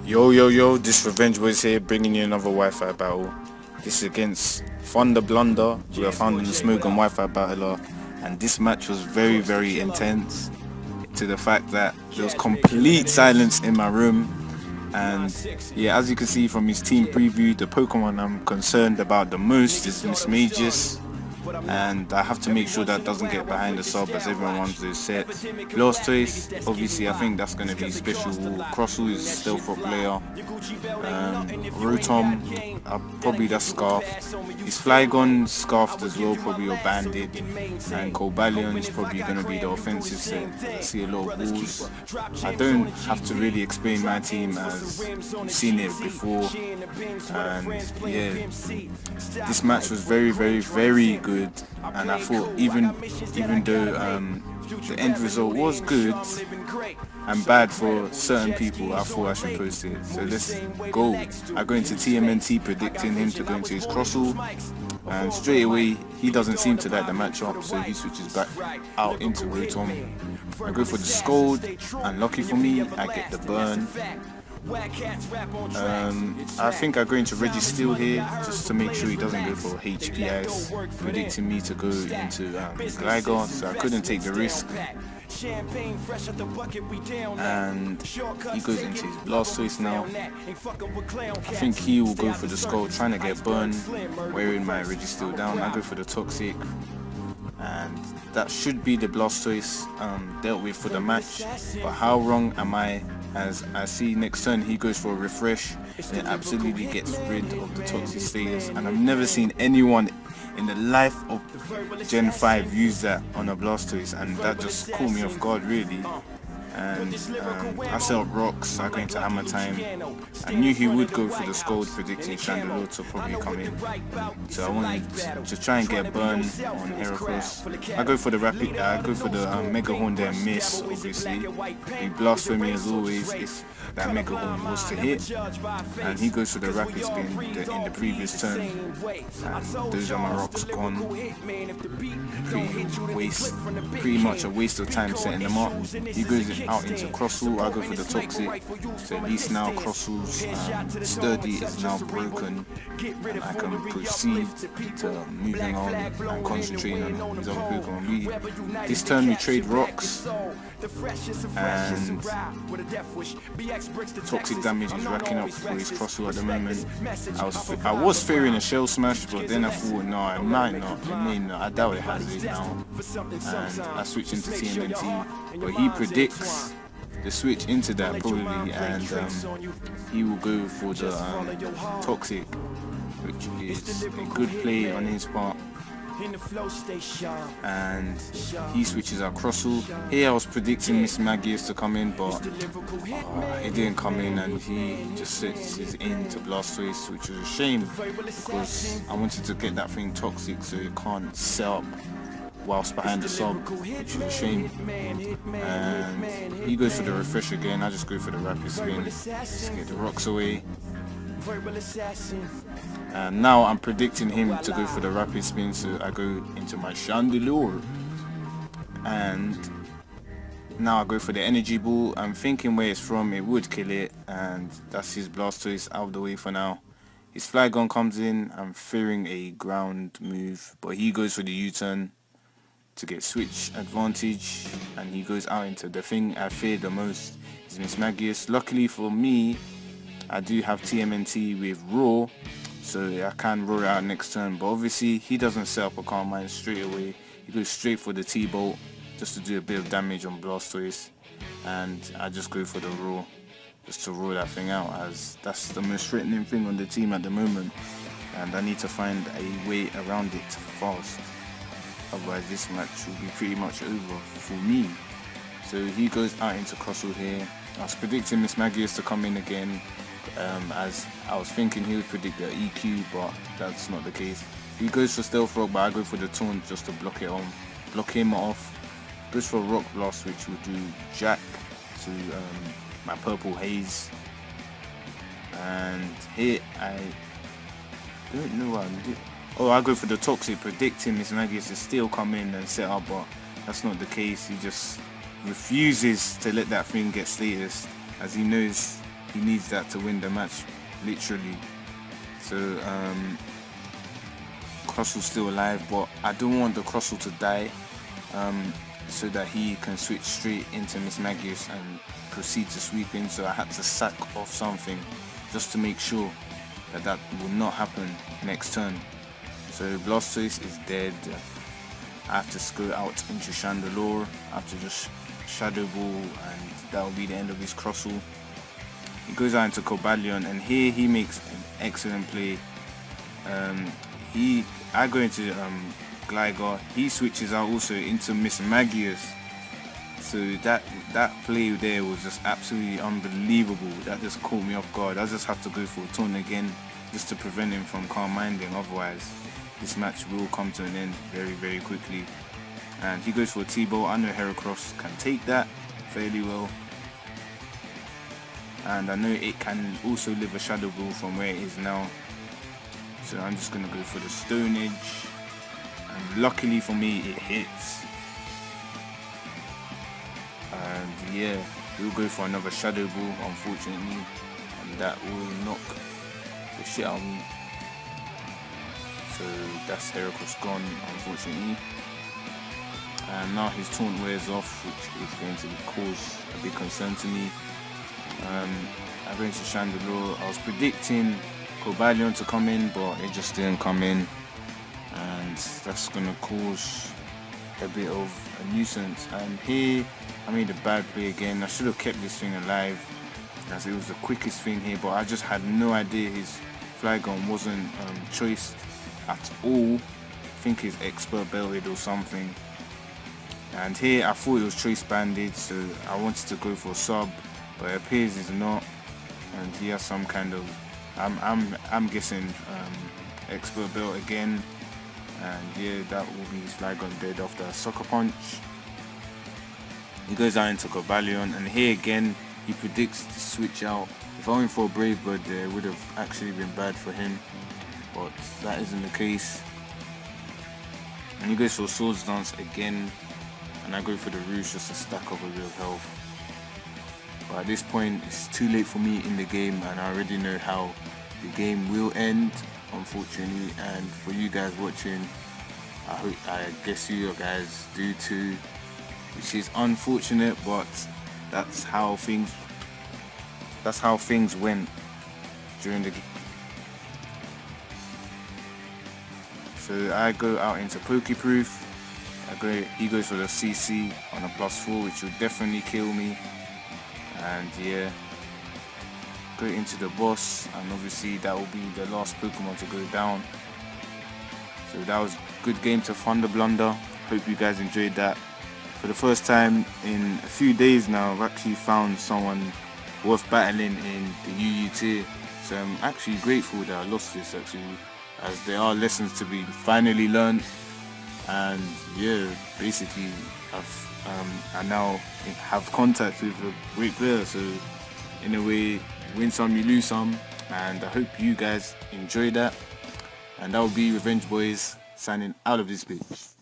Yo, this Revengeboyz here, bringing you another Wi-Fi battle. This is against ThunderBlunder, who I found in the Smoke and Wi-Fi battler, and this match was very intense, to the fact that there was complete silence in my room. And yeah, as you can see from his team preview, the Pokemon I'm concerned about the most is Mismagius, and I have to make sure that doesn't get behind the sub as everyone wants those sets. Blastoise, obviously I think that's going to be special. Crossu is Stealth Rock player. Rotom, probably that's Scarfed. His Flygon Scarfed as well, probably, or Banded. And Cobalion is probably going to be the offensive set. I see a lot of balls. I don't have to really explain my team as you've seen it before. And yeah, this match was very good. And I thought even though the end result was good and bad for certain people, I thought I should post it. So let's go. I go into TMNT predicting him to go into his Crossu, and straight away he doesn't seem to like the matchup, so he switches back out into Rotom. I go for the Scold, and lucky for me I get the burn. I think I go into Registeel here just to make sure he doesn't go for HP Ice, predicting me to go into Gligar, so I couldn't take the risk. And he goes into his Blastoise now. I think he will go for the Skull, trying to get burn, wearing my Registeel down. I go for the Toxic, and that should be the Blastoise dealt with for the match. But how wrong am I, as I see next turn he goes for a refresh and it absolutely gets rid of the Toxic status, and I've never seen anyone in the life of Gen 5 use that on a Blastoise, and that just caught me off guard really. And I set up rocks, I go into Hammer Time. I knew he would go for the Scold, predicting Chandelure to probably come in. So I wanted to try and get a burn on Heracross. I go for the Rapid, I go for the Mega Horn there, miss obviously. He blasphemy as always if that Mega Horn was to hit. And he goes for the Rapid Spin in the previous turn. And those are my rocks gone. Pretty much a waste of time setting them up. He goes out into Crossu, I go for the Toxic, so at least now Crossu's Sturdy is now broken, and I can proceed to moving on and concentrating on his other Pokemon. This turn we trade rocks, and Toxic damage is racking up for his Crossu at the moment. I was fearing a Shell Smash, but then I thought no, it might not, it may not, I doubt it has it now, and I switch into TMNT, but he predicts the switch into that probably, and he will go for the Toxic, which is a good play on his part, and he switches out Crossu. Here I was predicting Mismagius to come in, but he didn't come in, and he just switches into Blastoise, which is a shame because I wanted to get that thing Toxic so it can't set up whilst behind the sub, which is a shame. And he goes for the refresh again, I just go for the Rapid Spin, just get the rocks away. And now I'm predicting him to go for the Rapid Spin, so I go into my Chandelure. And now I go for the Energy Ball. I'm thinking where it's from, it would kill it, and that's his Blastoise out of the way for now. His Flygon comes in, I'm fearing a ground move, but he goes for the U-turn to get switch advantage, and he goes out into the thing I fear the most, is Mismagius. Luckily for me, I do have TMNT with Roar, so I can roar it out next turn, but obviously he doesn't set up a Calm Mind straight away. He goes straight for the T-Bolt just to do a bit of damage on Blastoise, and I just go for the Roar just to roar that thing out, as that's the most threatening thing on the team at the moment, and I need to find a way around it fast. Otherwise this match will be pretty much over for me. So he goes out into Crossu here. I was predicting Mismagius to come in again, as I was thinking he would predict the EQ, but that's not the case. He goes for Stealth Rock, but I go for the Taunt just to block him off. Goes for Rock Blast, which will do Jack to my Purple Haze. And here I don't know what I'm doing. Oh, I go for the Toxic, predicting Mismagius to still come in and set up, but that's not the case. He just refuses to let that thing get status, as he knows he needs that to win the match, literally. So Crossell's still alive, but I don't want the Crossell to die, so that he can switch straight into Miss Magius and proceed to sweep in. So I had to sack off something just to make sure that that will not happen next turn. So Blastoise is dead. I have to go out into Chandelure. I have to just Shadow Ball, and that will be the end of his Crossell. He goes out into Cobalion, and here he makes an excellent play. I go into Gligar. He switches out also into Miss Magius. So that play there was just absolutely unbelievable. That just caught me off guard. I just have to go for a taunt again just to prevent him from calm minding. Otherwise, this match will come to an end very, very quickly. And he goes for a T-Bolt. I know Heracross can take that fairly well. And I know it can also live a Shadow Ball from where it is now. So I'm just going to go for the Stone Edge. And luckily for me, it hits. And yeah, we'll go for another Shadow Ball, unfortunately. And that will knock the shit out of me. So that's Heracross gone, unfortunately. And now his taunt wears off, which is going to cause a big concern to me. I go into Chandelure. I was predicting Cobalion to come in, but it just didn't come in. And that's going to cause a bit of a nuisance. And here, I made a bad play again. I should have kept this thing alive, as it was the quickest thing here, but I just had no idea his Flygon wasn't choiced at all. I think his Expert belted or something. And here I thought it was Choice Banded, so I wanted to go for a sub, but it appears it's not. And he has some kind of, I'm guessing Expert belt again. And yeah, that will be his Flygon dead after a Sucker Punch. He goes out into Cobalion, and here again he predicts to switch out. If I went for a Brave Bird there, it would have actually been bad for him, but that isn't the case. And he goes for Swords Dance again, and I go for the Rouge just to stack up a bit of health. But at this point, it's too late for me in the game, and I already know how the game will end, unfortunately. And for you guys watching, I guess you guys do too, which is unfortunate, but that's how things went during the game. So I go out into Pokeproof. He goes for the CC on a +4, which will definitely kill me. And yeah, go into the boss, and obviously that will be the last Pokemon to go down. So that was a good game to ThunderBlunder. Hope you guys enjoyed that. For the first time in a few days now, I've actually found someone worth battling in the UU tier. So I'm actually grateful that I lost this, actually, as there are lessons to be finally learned. And yeah, basically I now have contact with a great player. So in a way, win some, you lose some. And I hope you guys enjoy that. And that will be Revengeboyz signing out of this bitch.